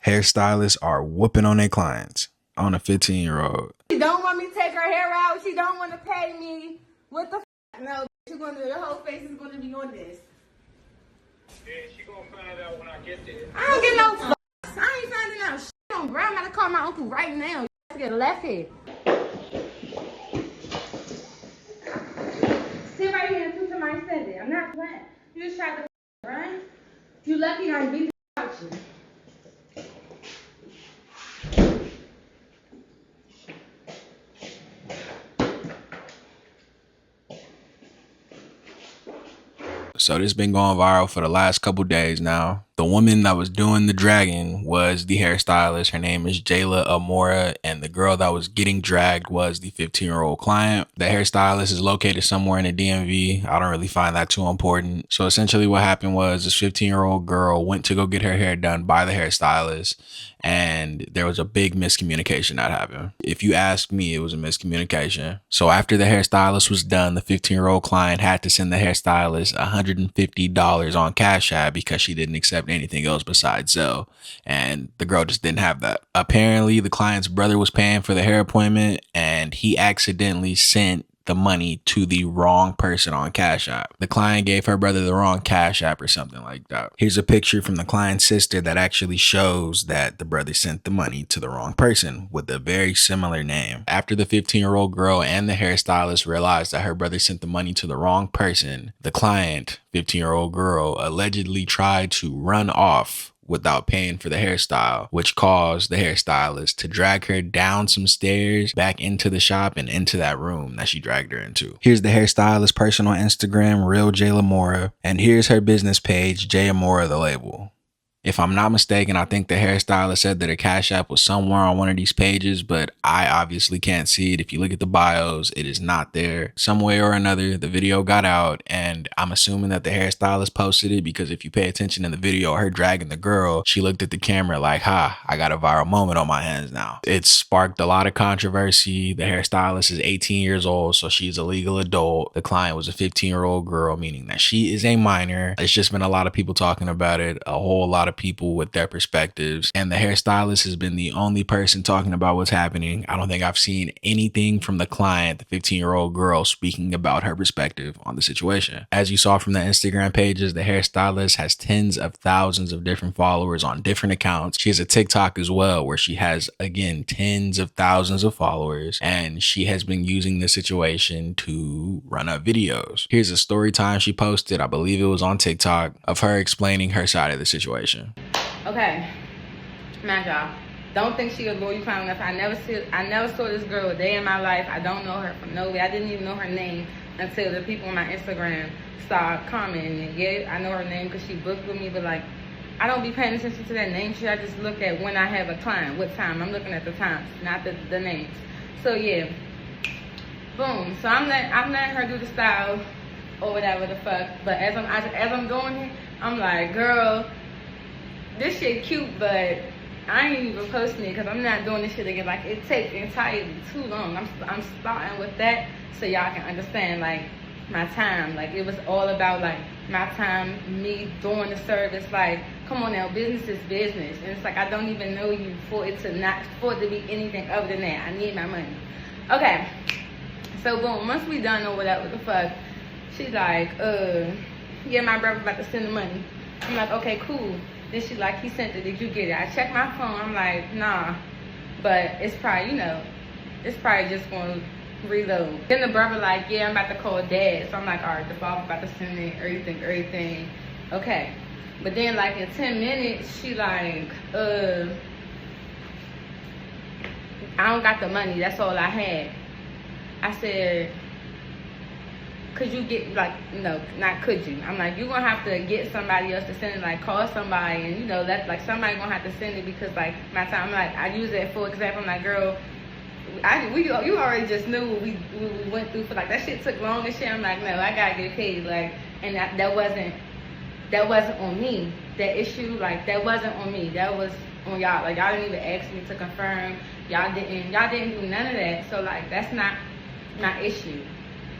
Hairstylists are whooping on their clients on a 15-year-old. She don't want me to take her hair out. She don't want to pay me. What the f? No, she's going to do, your whole face is going to be on this. Yeah, she going to find out when I get there. I don't get no fucks. I ain't finding out shit on, bro. I'm about to call my uncle right now. You have to get left here. Sit right here until somebody sends it. I'm not playing. You just tried to run. You lucky I beat the out you. So this been going viral for the last couple days now. The woman that was doing the dragging was the hairstylist. Her name is Jayla Amora, and the girl that was getting dragged was the 15-year-old client. The hairstylist is located somewhere in the DMV. I don't really find that too important. So essentially what happened was this 15-year-old girl went to go get her hair done by the hairstylist, and there was a big miscommunication that happened. If you ask me, it was a miscommunication. So after the hairstylist was done, the 15-year-old client had to send the hairstylist $150 on Cash App because she didn't accept anything else besides Zelle, and the girl just didn't have that. Apparently the client's brother was paying for the hair appointment, and he accidentally sent the money to the wrong person on Cash App. The client gave her brother the wrong Cash App or something like that. Here's a picture from the client's sister that actually shows that the brother sent the money to the wrong person with a very similar name. After the 15-year-old girl and the hairstylist realized that her brother sent the money to the wrong person, the client, 15-year-old girl, allegedly tried to run off without paying for the hairstyle, which caused the hairstylist to drag her down some stairs back into the shop and into that room that she dragged her into. Here's the hairstylist person on Instagram, Real Jayla Amora, and here's her business page, J Amora the label. If I'm not mistaken, I think the hairstylist said that her Cash App was somewhere on one of these pages, but I obviously can't see it. If you look at the bios, it is not there. Some way or another, the video got out, and I'm assuming that the hairstylist posted it because if you pay attention in the video, her dragging the girl, she looked at the camera like, ha, I got a viral moment on my hands now. It sparked a lot of controversy. The hairstylist is 18 years old, so she's a legal adult. The client was a 15-year-old girl, meaning that she is a minor. It's just been a lot of people talking about it, a whole lot of people with their perspectives, and the hairstylist has been the only person talking about what's happening. I don't think I've seen anything from the client, the 15-year-old girl, speaking about her perspective on the situation. As you saw from the Instagram pages, the hairstylist has tens of thousands of different followers on different accounts. She has a TikTok as well where she has, again, tens of thousands of followers, and she has been using this situation to run up videos. Here's a story time she posted, I believe it was on TikTok, of her explaining her side of the situation. Okay, mind y'all, don't think she a loyal clown enough. I never saw this girl a day in my life. I don't know her from nowhere. I didn't even know her name until the people on my Instagram started commenting. Yeah, I know her name because she booked with me, but like, I don't be paying attention to that name shit. I just look at when I have a client, what time. I'm looking at the times, not the names. So yeah, boom. So I'm letting her do the style or whatever the fuck. But as I'm doing it, I'm like, girl, this shit cute, but I ain't even posting it because I'm not doing this shit again. Like, it takes entirely too long. I'm starting with that so y'all can understand, like, my time. Like, it was all about, like, my time, me doing the service. Like, come on now, business is business. And it's like, I don't even know you for it to be anything other than that. I need my money. Okay. So, boom, once we done or whatever the fuck, she's like, yeah, my brother about to send the money. I'm like, okay, cool. Then she like, he sent it, did you get it? I checked my phone, I'm like, nah. But it's probably, it's probably just gonna reload. Then the brother like, yeah, I'm about to call dad. So I'm like, all right, the father about to send it, everything. Okay. But then like in 10 minutes, she like, I don't got the money, that's all I had. I said, could you get, like, no, not could you. I'm like, you're going to have to get somebody else to send it, like, call somebody, and, that's, like, somebody going to have to send it because, like, my time, I'm like, I use that for example. I'm like, girl, you already just knew what we went through for, like, that shit took long and shit. I'm like, no, I got to get paid, like, and that wasn't on me. That issue, like, that wasn't on me. That was on y'all. Like, y'all didn't even ask me to confirm. Y'all didn't do none of that. So, like, that's not my issue.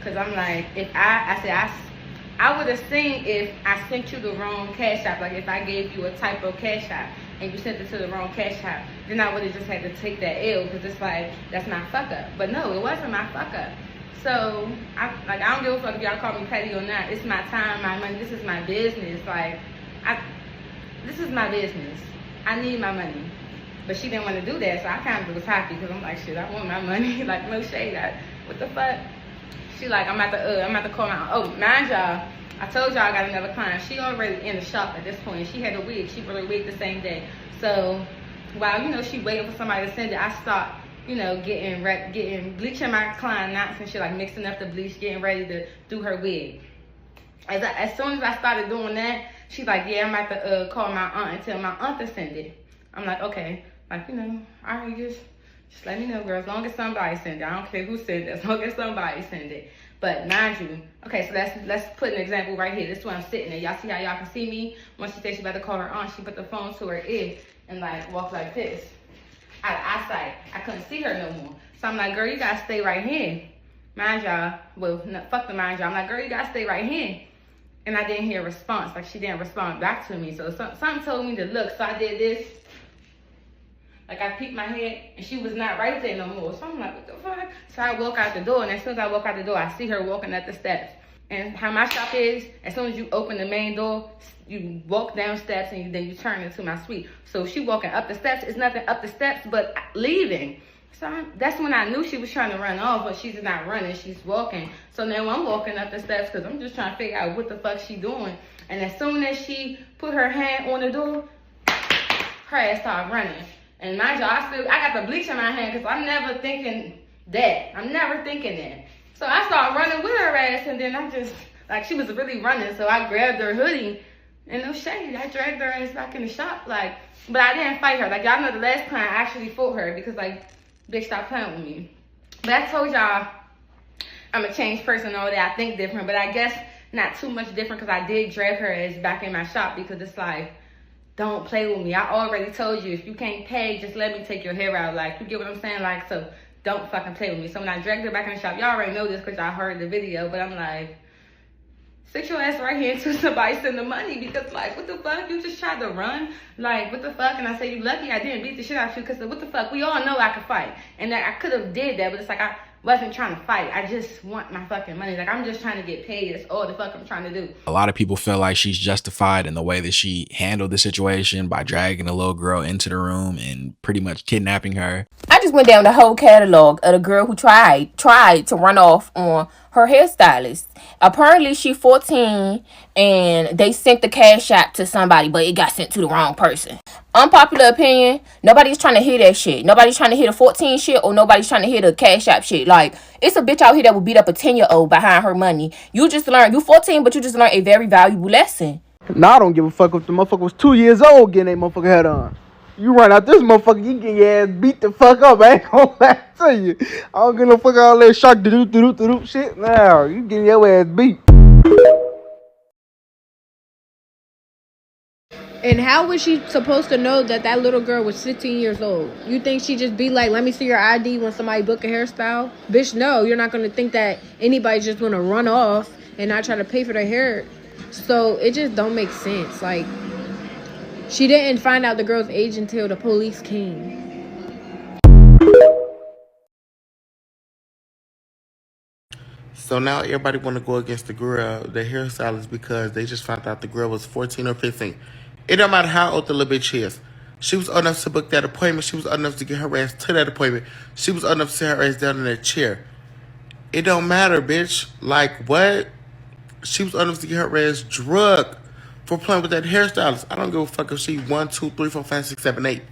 Cause I'm like, if I would have seen if I sent you the wrong Cash App, like if I gave you a typo Cash App. and you sent it to the wrong cash app, then I would have just had to take that L because it's like, that's my fuck up. But no, it wasn't my fuck up. So, I don't give a fuck if y'all call me petty or not. It's my time, my money. This is my business. This is my business. I need my money. But she didn't want to do that, so I kind of was happy because I'm like, shit, I want my money. Like, no shade. What the fuck? She like, I'm about to call my, oh, mind y'all, I told y'all I got another client. She already in the shop at this point. She had a wig. She brought a wig the same day. So, while, she waiting for somebody to send it, I stopped, bleaching my client knots and shit, like mixing up the bleach, getting ready to do her wig. As soon as I started doing that, she's like, yeah, I'm about to call my aunt and tell my aunt to send it. I'm like, okay. Like, all right, just let me know, girl. As long as somebody send it. I don't care who send it. As long as somebody send it. But mind you, okay, so let's put an example right here. This is where I'm sitting there. Y'all see how y'all can see me? Once she said she about to call her aunt, she put the phone to her ear and like walked like this. Out of eyesight. I couldn't see her no more. So I'm like, girl, you gotta stay right here. Mind y'all, well, no, fuck the mind y'all. I'm like, girl, you gotta stay right here. And I didn't hear a response. Like, she didn't respond back to me. So something told me to look. So I did this. Like, I peeked my head, and she was not right there no more. So I'm like, what the fuck? So I walk out the door, and as soon as I walk out the door, I see her walking up the steps. And how my shop is, as soon as you open the main door, you walk down steps, and then you turn into my suite. So she walking up the steps. It's nothing up the steps but leaving. So that's when I knew she was trying to run off, but she's not running. She's walking. So now I'm walking up the steps because I'm just trying to figure out what the fuck she doing. And as soon as she put her hand on the door, her ass started running. And mind you, I got the bleach in my hand because I'm never thinking that. I'm never thinking that. So I started running with her ass, and then I just, like, she was really running, so I grabbed her hoodie, and no shade, I dragged her ass back in the shop, like, but I didn't fight her. Like, y'all know the last time I actually fought her because, like, bitch, stop playing with me. But I told y'all I'm a changed person and all that. I think different, but I guess not too much different because I did drag her ass back in my shop because it's like, don't play with me. I already told you, if you can't pay, just let me take your hair out. Like, you get what I'm saying? Like, so don't fucking play with me. So when I dragged her back in the shop, y'all already know this because y'all heard the video, but I'm like, sit your ass right here until somebody send the money because, like, what the fuck? You just tried to run? Like, what the fuck? And I say, you lucky I didn't beat the shit out of you because what the fuck? We all know I could fight. And that I could have did that, but it's like I wasn't trying to fight. I just want my fucking money. Like, I'm just trying to get paid. That's all the fuck I'm trying to do. A lot of people feel like she's justified in the way that she handled the situation by dragging a little girl into the room and pretty much kidnapping her. I just went down the whole catalog of the girl who tried to run off on her hairstylist. Apparently she 14 and they sent the cash app to somebody, but it got sent to the wrong person. Unpopular opinion, nobody's trying to hear that shit. Nobody's trying to hear the 14 shit, or nobody's trying to hear the cash app shit. Like, it's a bitch out here that will beat up a 10-year-old behind her money. You 14, but you just learned a very valuable lesson. Nah, I don't give a fuck if the motherfucker was 2 years old getting that motherfucker head on. You run out this motherfucker, you get your ass beat the fuck up. I ain't gonna lie to you. I don't give no fuck all that shark do shit. Nah, you getting your ass beat. And how was she supposed to know that that little girl was 15 years old? You think she just be like, let me see your ID when somebody book a hairstyle? Bitch, no, you're not going to think that anybody's just going to run off and not try to pay for their hair. So it just don't make sense. Like, she didn't find out the girl's age until the police came. So now everybody want to go against the girl, the hairstylist, because they just found out the girl was 14 or 15. It don't matter how old the little bitch is. She was old enough to book that appointment. She was old enough to get her ass to that appointment. She was old enough to sit her ass down in that chair. It don't matter, bitch. Like, what? She was old enough to get her ass drugged for playing with that hairstylist. I don't give a fuck if she 1, 2, 3, 4, 5, 6, 7, 8.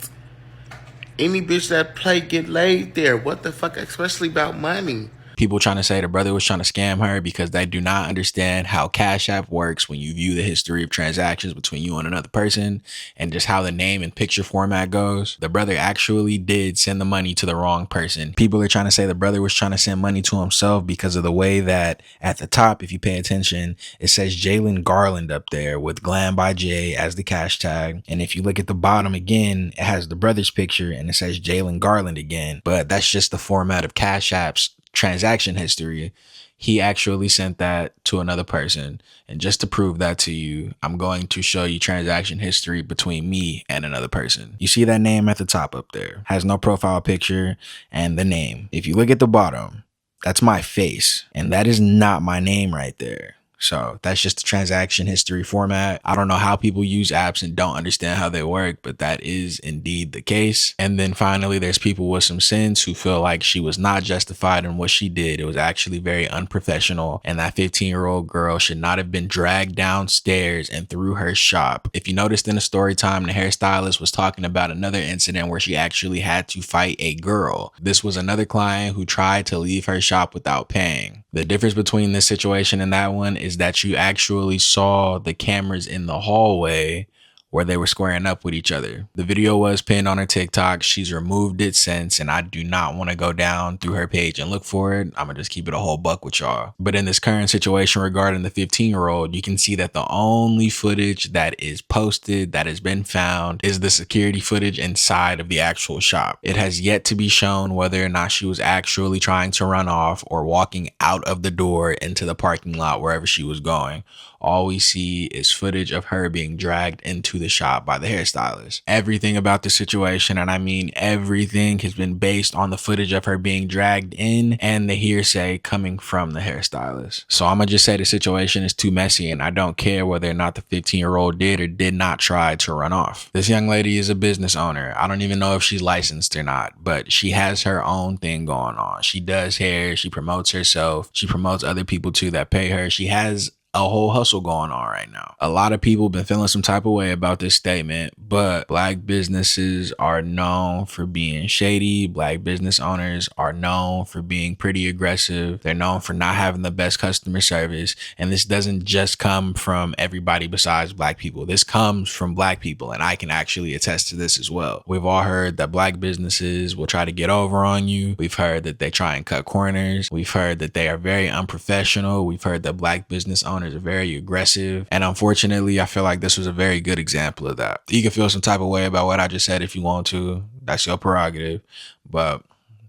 Any bitch that play get laid there. What the fuck? Especially about money. People trying to say the brother was trying to scam her because they do not understand how Cash App works when you view the history of transactions between you and another person and just how the name and picture format goes. The brother actually did send the money to the wrong person. People are trying to say the brother was trying to send money to himself because of the way that at the top, if you pay attention, it says Jalen Garland up there with Glam by Jay as the cash tag. And if you look at the bottom again, it has the brother's picture and it says Jalen Garland again. But that's just the format of Cash App's transaction history. He actually sent that to another person. And just to prove that to you, I'm going to show you transaction history between me and another person. You see that name at the top up there? Has no profile picture and the name. If you look at the bottom, that's my face. And that is not my name right there. So that's just the transaction history format. I don't know how people use apps and don't understand how they work, but that is indeed the case. And then finally, there's people with some sense who feel like she was not justified in what she did. It was actually very unprofessional. And that 15-year-old girl should not have been dragged downstairs and through her shop. If you noticed in the story time, the hairstylist was talking about another incident where she actually had to fight a girl. This was another client who tried to leave her shop without paying. The difference between this situation and that one is that you actually saw the cameras in the hallway where they were squaring up with each other. The video was pinned on her TikTok. She's removed it since, and I do not want to go down through her page and look for it. I'm gonna just keep it a whole buck with y'all. But in this current situation regarding the 15-year-old, you can see that the only footage that is posted that has been found is the security footage inside of the actual shop. It has yet to be shown whether or not she was actually trying to run off or walking out of the door into the parking lot wherever she was going. All we see is footage of her being dragged into the shop by the hairstylist. Everything about the situation, and I mean everything, has been based on the footage of her being dragged in and the hearsay coming from the hairstylist. So I'm gonna just say the situation is too messy, and I don't care whether or not the 15-year-old did or did not try to run off. This young lady is a business owner. I don't even know if she's licensed or not, but she has her own thing going on. She does hair, she promotes herself, she promotes other people too that pay her. She has a whole hustle going on right now. A lot of people been feeling some type of way about this statement, but Black businesses are known for being shady. Black business owners are known for being pretty aggressive. They're known for not having the best customer service. And this doesn't just come from everybody besides Black people. This comes from Black people, and I can actually attest to this as well. We've all heard that Black businesses will try to get over on you. We've heard that they try and cut corners. We've heard that they are very unprofessional. We've heard that Black business owners are very aggressive. And unfortunately, I feel like this was a very good example of that. You can feel some type of way about what I just said if you want to. That's your prerogative. But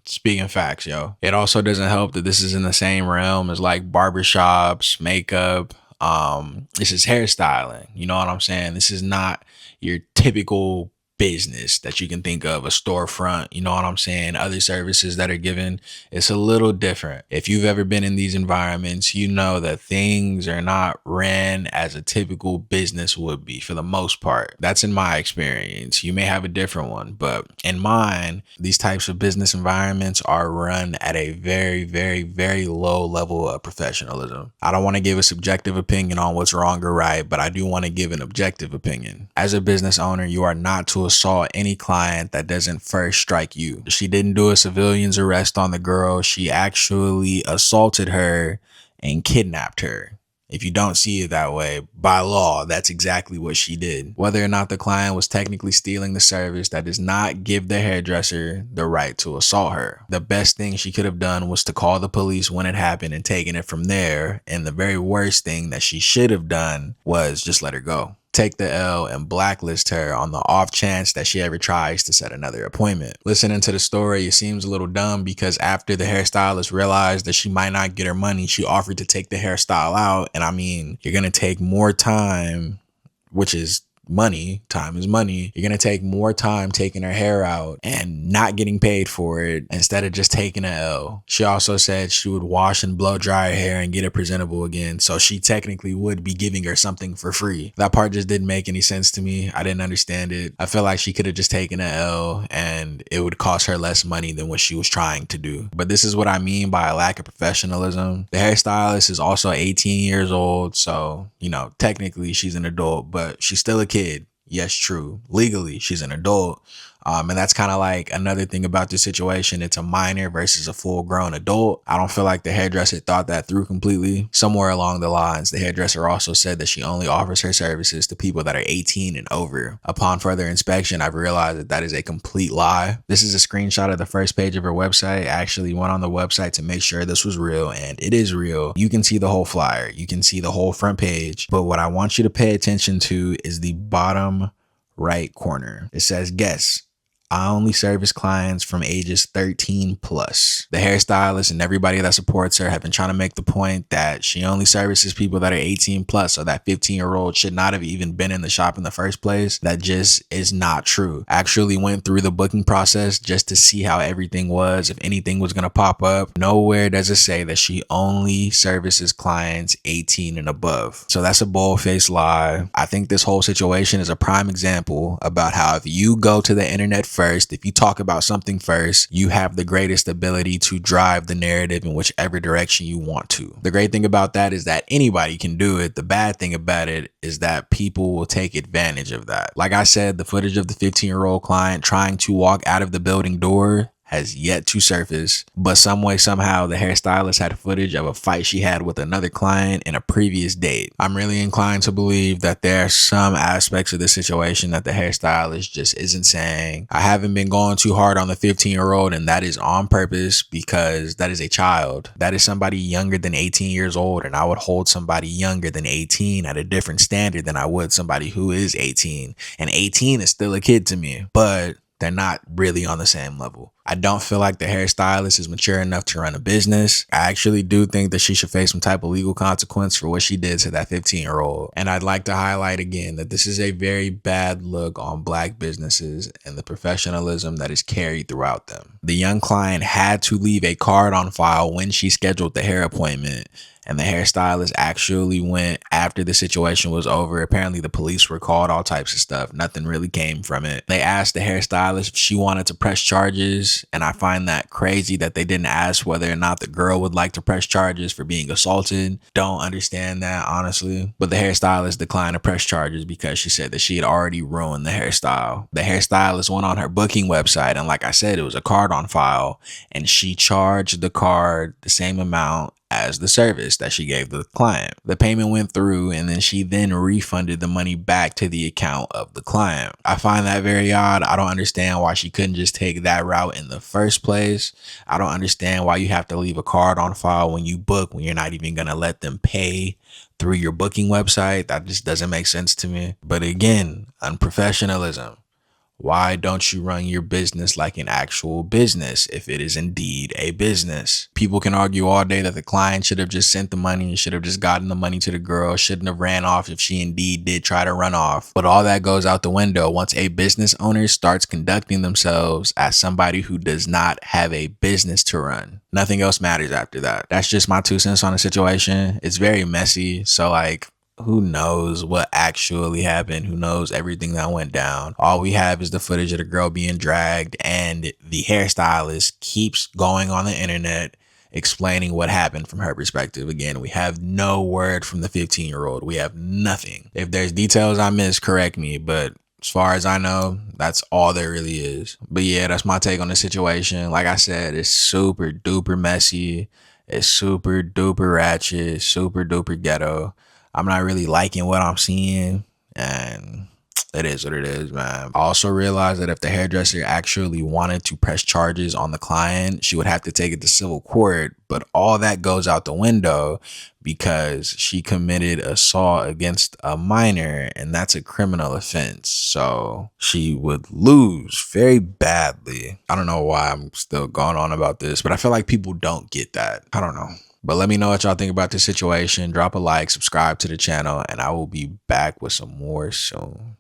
speaking facts, yo. It also doesn't help that this is in the same realm as like barbershops, makeup. This is hairstyling. You know what I'm saying? This is not your typical business that you can think of, a storefront, you know what I'm saying, other services that are given. It's a little different. If you've ever been in these environments, you know that things are not ran as a typical business would be for the most part. That's in my experience. You may have a different one, but in mine, these types of business environments are run at a very, very, very low level of professionalism. I don't want to give a subjective opinion on what's wrong or right, but I do want to give an objective opinion. As a business owner, you are not to assault any client that doesn't first strike you. She didn't do a civilian's arrest on the girl. She actually assaulted her and kidnapped her. If you don't see it that way, by law, that's exactly what she did. Whether or not the client was technically stealing the service, that does not give the hairdresser the right to assault her. The best thing she could have done was to call the police when it happened and taken it from there. And the very worst thing that she should have done was just let her go. Take the L and blacklist her on the off chance that she ever tries to set another appointment. Listening to the story, it seems a little dumb because after the hairstylist realized that she might not get her money, she offered to take the hairstyle out. And I mean, you're going to take more time, which is money. Time is money. You're going to take more time taking her hair out and not getting paid for it instead of just taking an L. She also said she would wash and blow dry her hair and get it presentable again. So she technically would be giving her something for free. That part just didn't make any sense to me. I didn't understand it. I feel like she could have just taken an L and it would cost her less money than what she was trying to do. But this is what I mean by a lack of professionalism. The hairstylist is also 18 years old. So, you know, technically she's an adult, but she's still a kid. Yes, true. Legally, she's an adult. And that's kind of like another thing about this situation. It's a minor versus a full grown adult. I don't feel like the hairdresser thought that through completely. Somewhere along the lines, the hairdresser also said that she only offers her services to people that are 18 and over. Upon further inspection, I've realized that that is a complete lie. This is a screenshot of the first page of her website. I actually went on the website to make sure this was real, and it is real. You can see the whole flyer. You can see the whole front page. But what I want you to pay attention to is the bottom right corner. It says, guess. I only service clients from ages 13 plus. The hairstylist and everybody that supports her have been trying to make the point that she only services people that are 18 plus, so that 15-year-old should not have even been in the shop in the first place. That just is not true. I actually went through the booking process just to see how everything was, if anything was going to pop up. Nowhere does it say that she only services clients 18 and above. So that's a bold-faced lie. I think this whole situation is a prime example about how if you go to the internet first, if you talk about something first, you have the greatest ability to drive the narrative in whichever direction you want to. The great thing about that is that anybody can do it. The bad thing about it is that people will take advantage of that. Like I said, the footage of the 15-year-old client trying to walk out of the building door has yet to surface, but some way, somehow, the hairstylist had footage of a fight she had with another client in a previous date. I'm really inclined to believe that there are some aspects of the situation that the hairstylist just isn't saying. I haven't been going too hard on the 15-year-old, and that is on purpose because that is a child. That is somebody younger than 18 years old, and I would hold somebody younger than 18 at a different standard than I would somebody who is 18. And 18 is still a kid to me, but they're not really on the same level. I don't feel like the hairstylist is mature enough to run a business. I actually do think that she should face some type of legal consequence for what she did to that 15-year-old. And I'd like to highlight again that this is a very bad look on Black businesses and the professionalism that is carried throughout them. The young client had to leave a card on file when she scheduled the hair appointment, and the hairstylist actually went after the situation was over. Apparently the police were called, all types of stuff. Nothing really came from it. They asked the hairstylist if she wanted to press charges, and I find that crazy that they didn't ask whether or not the girl would like to press charges for being assaulted. Don't understand that, honestly. But the hairstylist declined to press charges because she said that she had already ruined the hairstyle. The hairstylist went on her booking website, and like I said, it was a card on file, and she charged the card the same amount as the service that she gave the client. The payment went through, and then she then refunded the money back to the account of the client. I find that very odd. I don't understand why she couldn't just take that route in the first place. I don't understand why you have to leave a card on file when you book, when you're not even going to let them pay through your booking website. That just doesn't make sense to me. But again, unprofessionalism. Why don't you run your business like an actual business if it is indeed a business? People can argue all day that the client should have just sent the money and should have just gotten the money to the girl, shouldn't have ran off if she indeed did try to run off. But all that goes out the window once a business owner starts conducting themselves as somebody who does not have a business to run. Nothing else matters after that. That's just my 2 cents on the situation. It's very messy. So who knows what actually happened? Who knows everything that went down? All we have is the footage of the girl being dragged, and the hairstylist keeps going on the internet explaining what happened from her perspective. Again, we have no word from the 15-year-old. We have nothing. If there's details I missed, correct me, but as far as I know, that's all there really is. But yeah, that's my take on the situation. Like I said, it's super duper messy. It's super duper ratchet, super duper ghetto. I'm not really liking what I'm seeing, and it is what it is, man. I also realized that if the hairdresser actually wanted to press charges on the client, she would have to take it to civil court, but all that goes out the window because she committed assault against a minor, and that's a criminal offense. So she would lose very badly. I don't know why I'm still going on about this, but I feel like people don't get that. I don't know. But let me know what y'all think about this situation. Drop a like, subscribe to the channel, and I will be back with some more soon.